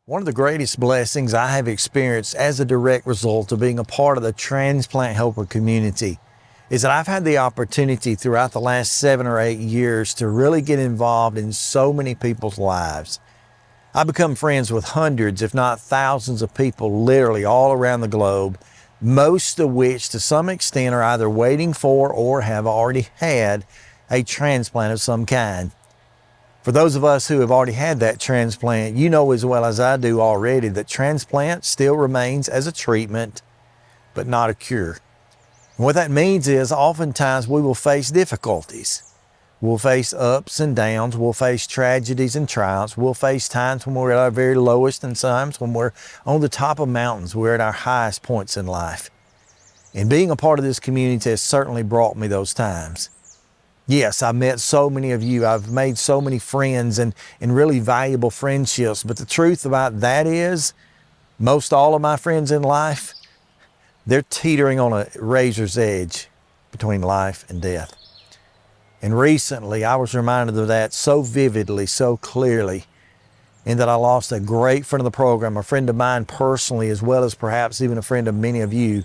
One of the greatest blessings I have experienced as a direct result of being a part of the transplant helper community is that I've had the opportunity throughout the last 7 or 8 years to really get involved in so many people's lives. I've become friends with hundreds, if not thousands of people literally all around the globe, most of which to some extent are either waiting for or have already had a transplant of some kind. For those of us who have already had that transplant, you know as well as I do already that transplant still remains as a treatment, but not a cure. And what that means is oftentimes we will face difficulties. We'll face ups and downs. We'll face tragedies and triumphs. We'll face times when we're at our very lowest and times when we're on the top of mountains. We're at our highest points in life. And being a part of this community has certainly brought me those times. Yes, I've met so many of you. I've made so many friends and really valuable friendships. But the truth about that is, most all of my friends in life, they're teetering on a razor's edge between life and death. And recently, I was reminded of that so vividly, so clearly, in that I lost a great friend of the program, a friend of mine personally, as well as perhaps even a friend of many of you,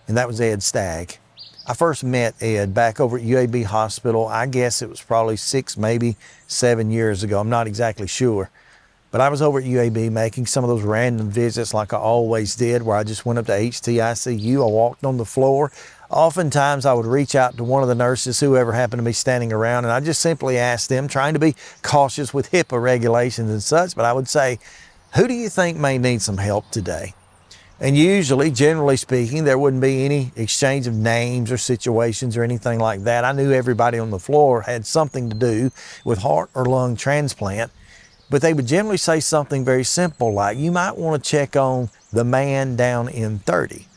and that was Ed Stagg. I first met Ed back over at UAB Hospital. I guess it was probably 6, maybe 7 years ago. I'm not exactly sure. But I was over at UAB making some of those random visits like I always did, where I just went up to HTICU. I walked on the floor. Oftentimes I would reach out to one of the nurses, whoever happened to be standing around, and I just simply asked them, trying to be cautious with HIPAA regulations and such, but I would say, who do you think may need some help today? And usually, generally speaking, there wouldn't be any exchange of names or situations or anything like that. I knew everybody on the floor had something to do with heart or lung transplant, but they would generally say something very simple like, you might want to check on the man down in 30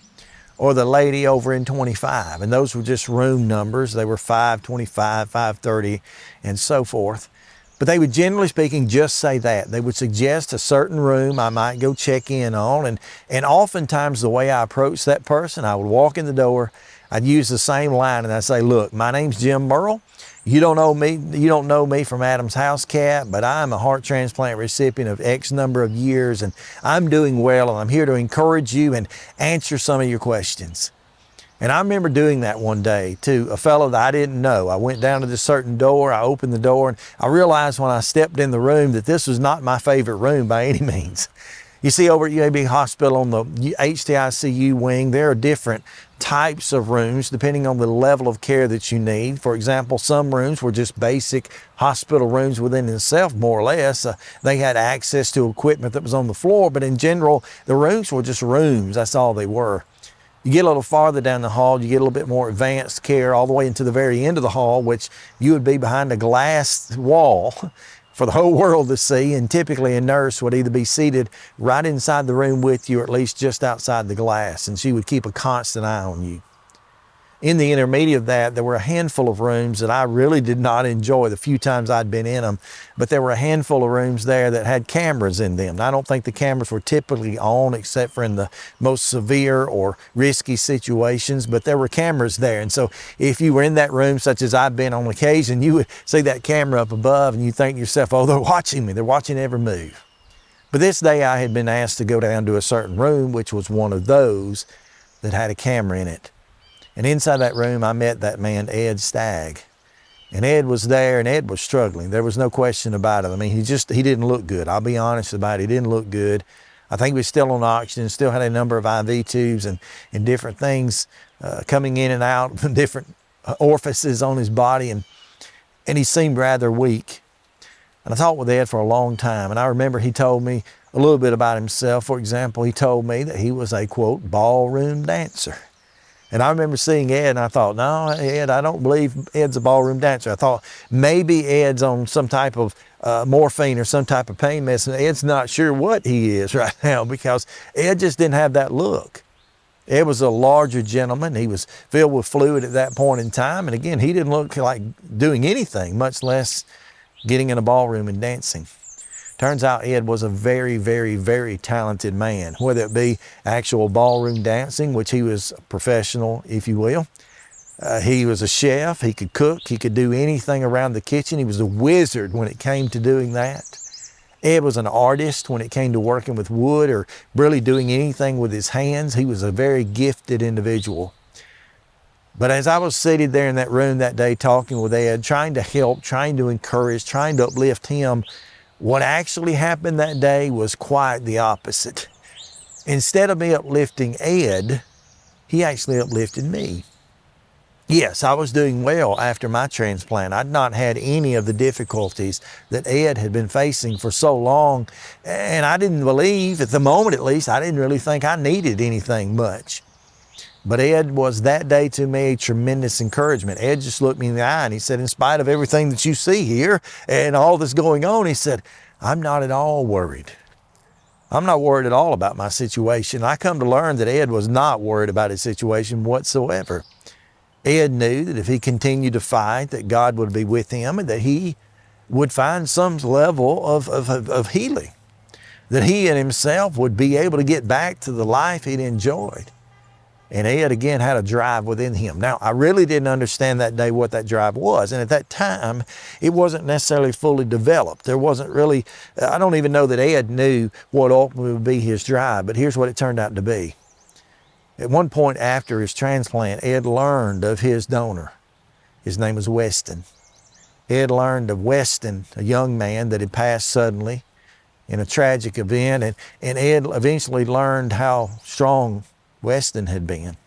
or the lady over in 25. And those were just room numbers. They were 525, 530, and so forth. But they would, generally speaking, just say that. They would suggest a certain room I might go check in on. And oftentimes the way I approached that person, I would walk in the door, I'd use the same line, and I'd say, look, my name's Jim Burrell. You don't know me from Adam's House Cat, but I'm a heart transplant recipient of X number of years, and I'm doing well, and I'm here to encourage you and answer some of your questions. And I remember doing that one day to a fellow that I didn't know. I went down to this certain door, I opened the door, and I realized when I stepped in the room that this was not my favorite room by any means. You see, over at UAB Hospital on the HTICU wing, there are different types of rooms depending on the level of care that you need. For example, some rooms were just basic hospital rooms within themselves, more or less. They had access to equipment that was on the floor, but in general, the rooms were just rooms. That's all they were. You get a little farther down the hall, you get a little bit more advanced care all the way into the very end of the hall, which you would be behind a glass wall for the whole world to see, and typically a nurse would either be seated right inside the room with you or at least just outside the glass, and she would keep a constant eye on you. In the intermediate of that, there were a handful of rooms that I really did not enjoy the few times I'd been in them, but there were a handful of rooms there that had cameras in them. I don't think the cameras were typically on except for in the most severe or risky situations, but there were cameras there. And so if you were in that room, such as I've been on occasion, you would see that camera up above and you think to yourself, oh, they're watching me. They're watching every move. But this day I had been asked to go down to a certain room, which was one of those that had a camera in it. And inside that room, I met that man, Ed Stagg. And Ed was there, and Ed was struggling. There was no question about it. I mean, he didn't look good. I'll be honest about it. He didn't look good. I think he was still on oxygen, still had a number of IV tubes and different things coming in and out, different orifices on his body, and he seemed rather weak. And I talked with Ed for a long time, and I remember he told me a little bit about himself. For example, he told me that he was a, quote, ballroom dancer. And I remember seeing Ed, and I thought, no, Ed, I don't believe Ed's a ballroom dancer. I thought maybe Ed's on some type of morphine or some type of pain medicine. Ed's not sure what he is right now because Ed just didn't have that look. Ed was a larger gentleman. He was filled with fluid at that point in time. And again, he didn't look like doing anything, much less getting in a ballroom and dancing. Turns out Ed was a very, very, very talented man, whether it be actual ballroom dancing, which he was a professional, if you will. He was a chef. He could cook. He could do anything around the kitchen. He was a wizard when it came to doing that. Ed was an artist when it came to working with wood or really doing anything with his hands. He was a very gifted individual. But as I was seated there in that room that day talking with Ed, trying to help, trying to encourage, trying to uplift him, what actually happened that day was quite the opposite. Instead of me uplifting Ed, he actually uplifted me. Yes, I was doing well after my transplant. I'd not had any of the difficulties that Ed had been facing for so long, and I didn't believe, at the moment at least, I didn't really think I needed anything much. But Ed was that day to me a tremendous encouragement. Ed just looked me in the eye and he said, in spite of everything that you see here and all that's going on, he said, I'm not at all worried. I'm not worried at all about my situation. I come to learn that Ed was not worried about his situation whatsoever. Ed knew that if he continued to fight, that God would be with him and that he would find some level of healing, that he and himself would be able to get back to the life he'd enjoyed. And Ed, again, had a drive within him. Now, I really didn't understand that day what that drive was. And at that time, it wasn't necessarily fully developed. There wasn't really, I don't even know that Ed knew what ultimately would be his drive, but here's what it turned out to be. At one point after his transplant, Ed learned of his donor. His name was Weston. Ed learned of Weston, a young man that had passed suddenly in a tragic event, and Ed eventually learned how strong Weston had been.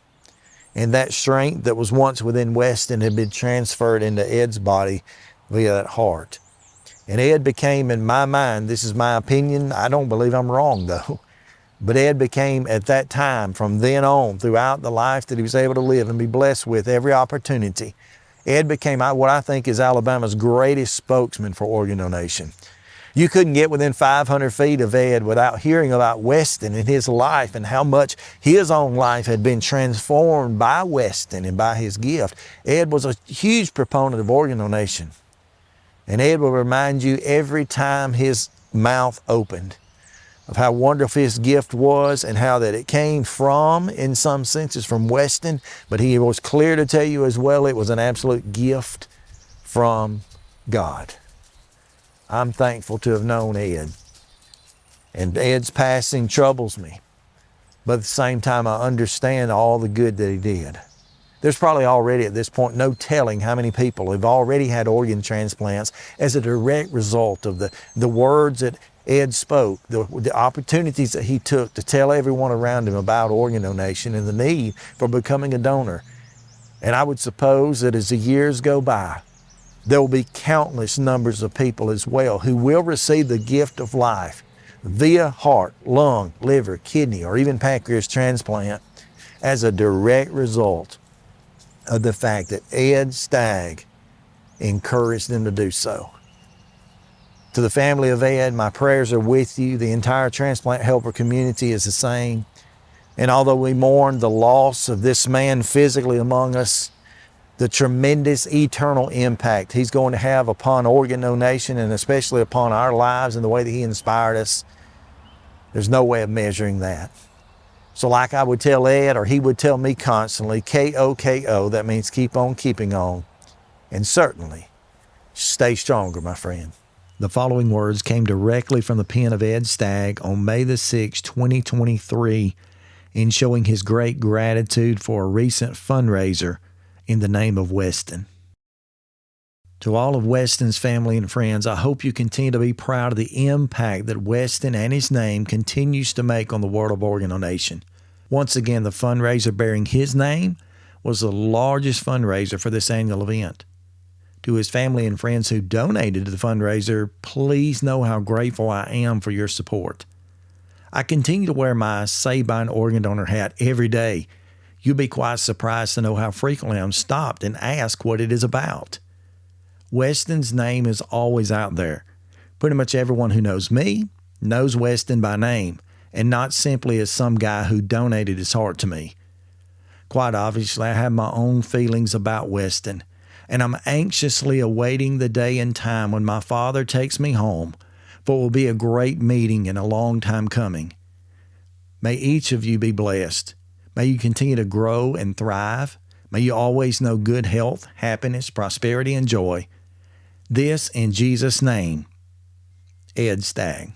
And that strength that was once within Weston had been transferred into Ed's body via that heart. And Ed became, in my mind, this is my opinion, I don't believe I'm wrong though, but Ed became at that time, from then on, throughout the life that he was able to live and be blessed with every opportunity, Ed became what I think is Alabama's greatest spokesman for organ donation. You couldn't get within 500 feet of Ed without hearing about Weston and his life and how much his own life had been transformed by Weston and by his gift. Ed was a huge proponent of organ donation. And Ed will remind you every time his mouth opened of how wonderful his gift was and how that it came from, in some senses, from Weston. But he was clear to tell you as well, it was an absolute gift from God. I'm thankful to have known Ed. And Ed's passing troubles me. But at the same time, I understand all the good that he did. There's probably already at this point no telling how many people have already had organ transplants as a direct result of the words that Ed spoke, the opportunities that he took to tell everyone around him about organ donation and the need for becoming a donor. And I would suppose that as the years go by, there will be countless numbers of people as well who will receive the gift of life via heart, lung, liver, kidney, or even pancreas transplant as a direct result of the fact that Ed Stagg encouraged them to do so. To the family of Ed, my prayers are with you. The entire transplant helper community is the same. And although we mourn the loss of this man physically among us, the tremendous eternal impact he's going to have upon organ donation and especially upon our lives and the way that he inspired us, there's no way of measuring that. So like I would tell Ed, or he would tell me constantly, K-O-K-O, that means keep on keeping on. And certainly, stay stronger, my friend. The following words came directly from the pen of Ed Stagg on May the 6th, 2023, in showing his great gratitude for a recent fundraiser in the name of Weston. To all of Weston's family and friends, I hope you continue to be proud of the impact that Weston and his name continues to make on the world of organ donation. Once again, the fundraiser bearing his name was the largest fundraiser for this annual event. To his family and friends who donated to the fundraiser, please know how grateful I am for your support. I continue to wear my Sabine organ donor hat every day. You'll be quite surprised to know how frequently I'm stopped and asked what it is about. Weston's name is always out there. Pretty much everyone who knows me knows Weston by name, and not simply as some guy who donated his heart to me. Quite obviously, I have my own feelings about Weston, and I'm anxiously awaiting the day and time when my father takes me home, for it will be a great meeting and a long time coming. May each of you be blessed. May you continue to grow and thrive. May you always know good health, happiness, prosperity, and joy. This in Jesus' name. Ed Stagg.